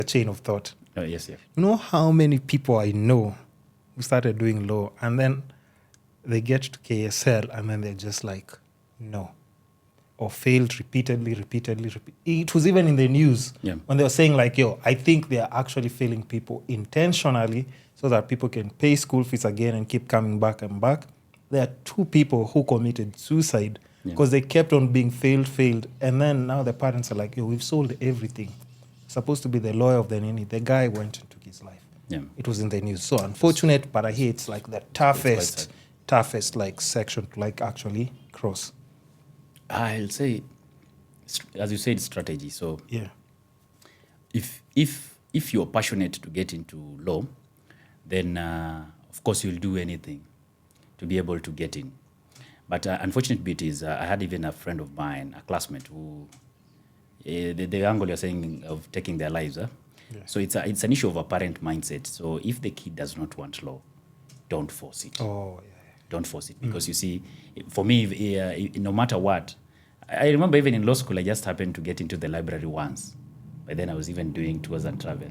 a chain of thought. Oh, yes. You know how many people I know who started doing law and then they get to KSL and then they're just like, no. Or failed repeatedly. It was even in the news when they were saying like, yo, I think they are actually failing people intentionally so that people can pay school fees again and keep coming back and back. There are 2 people who committed suicide because they kept on being failed. And then now the parents are like, yo, we've sold everything. Supposed to be the lawyer of the Nini. The guy went and took his life. Yeah. It was in the news. So unfortunate, but I hear it's like the toughest like section to like actually cross. I'll say, as you said, strategy. So yeah, if you're passionate to get into law, then of course you'll do anything to be able to get in. But unfortunate bit is I had even a friend of mine, a classmate, who the angle you're saying of taking their lives. So it's an issue of a parent mindset. So if the kid does not want law, don't force it. Don't force it, because you see, for me, no matter what, I remember even in law school, I just happened to get into the library once. By then I was even doing tours and travel.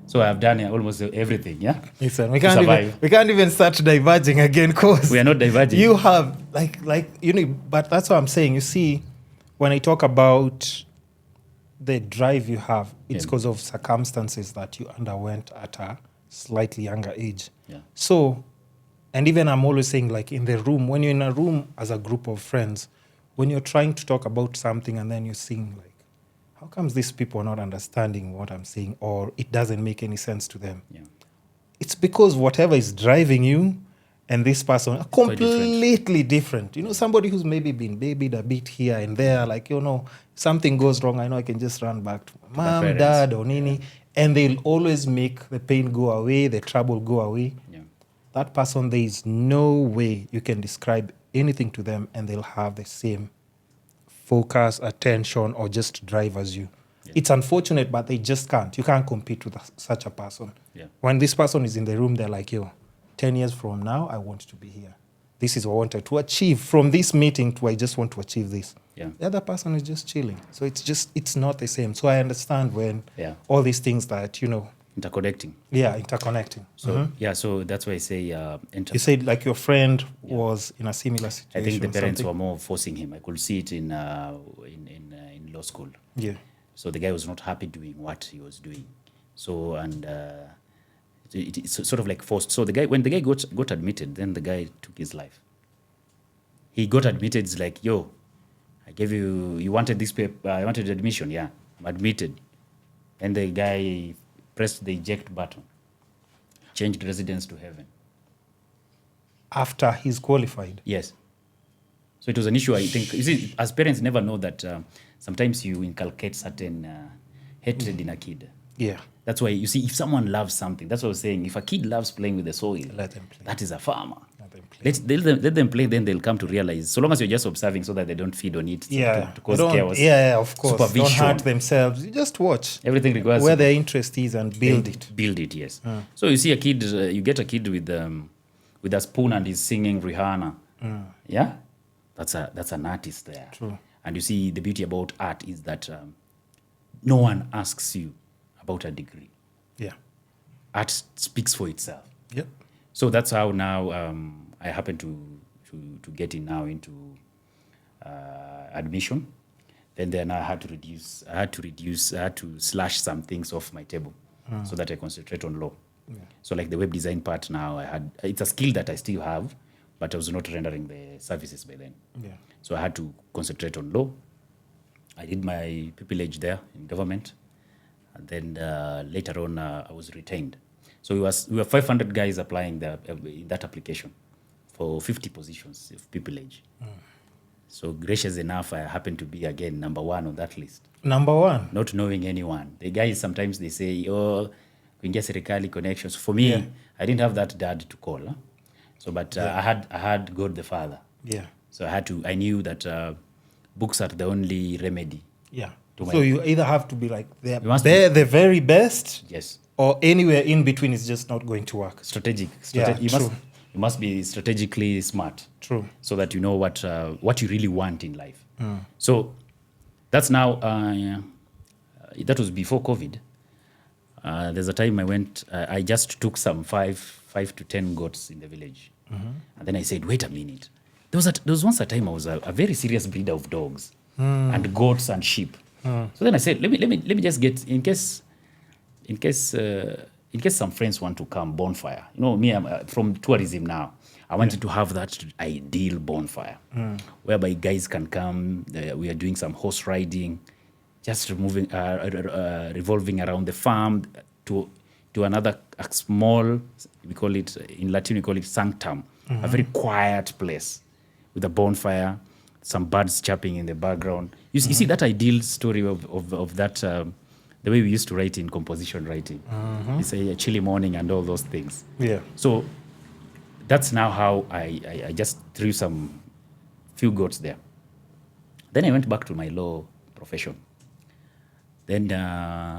So I've done almost everything, yeah? Listen, we can't even start diverging again, because we are not diverging. You have, but that's what I'm saying. You see, when I talk about the drive you have, it's because of circumstances that you underwent at a slightly younger age. Yeah. So, and even I'm always saying, like, in the room, when you're in a room as a group of friends, when you're trying to talk about something and then you're seeing, like, how comes these people are not understanding what I'm saying, or it doesn't make any sense to them? Yeah. It's because whatever is driving you and this person are completely different. You know, somebody who's maybe been babied a bit here and there, like, something goes wrong, I know I can just run back to my mom, dad, or Nini, and they'll always make the pain go away, the trouble go away. Yeah. That person, there is no way you can describe anything to them and they'll have the same focus, attention, or just drive as you. Yeah. It's unfortunate, but they just can't. You can't compete with such a person. Yeah. When this person is in the room, they're like, 10 years from now, I want to be here. This is what I wanted to achieve. From this meeting to I just want to achieve this. Yeah. The other person is just chilling. So it's not the same. So I understand when all these things that, interconnecting. Yeah, interconnecting. So so that's why I say you said like your friend was in a similar situation. I think the parents were more forcing him. I could see it in law school. Yeah. So the guy was not happy doing what he was doing. So it's sort of like forced. So when the guy got admitted, then the guy took his life. He got admitted. It's like, yo, I gave you wanted this paper. I wanted admission. Yeah, I'm admitted. And the guy pressed the eject button, changed residence to heaven. After he's qualified? Yes. So it was an issue, I think. You see, as parents never know that sometimes you inculcate certain hatred in a kid. Yeah. That's why, you see, if someone loves something, that's what I was saying, if a kid loves playing with the soil, let them play. That is a farmer. Let them play, then they'll come to realize, so long as you're just observing so that they don't feed on it to cause chaos. Yeah, of course. Supervision. Don't hurt themselves. You just watch. Everything requires where their interest is and build it. Build it, yes. So you see a kid, you get a kid with a spoon and he's singing Rihanna. Yeah? That's an artist there. True. And you see, the beauty about art is that no one asks you about a degree. Yeah. Art speaks for itself. Yep. So that's how now I happen to get in now into admission. Then I had to slash some things off my table so that I concentrate on law. Yeah. So like the web design part now, it's a skill that I still have, but I was not rendering the services by then. Yeah. So I had to concentrate on law. I did my pupillage there in government. And then later on, I was retained. So we were 500 guys applying in that application for 50 positions of pupillage. So gracious enough, I happened to be again number 1 on that list. Number 1? Not knowing anyone. The guys, sometimes they say, oh, kuingia serikali connections. For me, I didn't have that dad to call. Huh? So, but I had God the Father. Yeah. So I knew that books are the only remedy. Yeah. So you either have to be like the very best. Yes. Or anywhere in between is just not going to work. Strategic. Yeah, You must be strategically smart. True. So that you know what you really want in life. So that's now, that was before COVID. There's a time I went, I just took some 5 to 10 goats in the village. And then I said, wait a minute. There was once a time I was a very serious breeder of dogs and goats and sheep. So then I said, let me just get, in case some friends want to come, bonfire. You know, me, I'm from tourism now. I wanted to have that ideal bonfire whereby guys can come. We are doing some horse riding, just revolving around the farm to another small, we call it, in Latin, we call it sanctum, a very quiet place with a bonfire, some birds chirping in the background. You see that ideal story of that, the way we used to write in composition writing. It's a chilly morning and all those things. Yeah. So that's now how I just threw some few goats there. Then I went back to my law profession. Then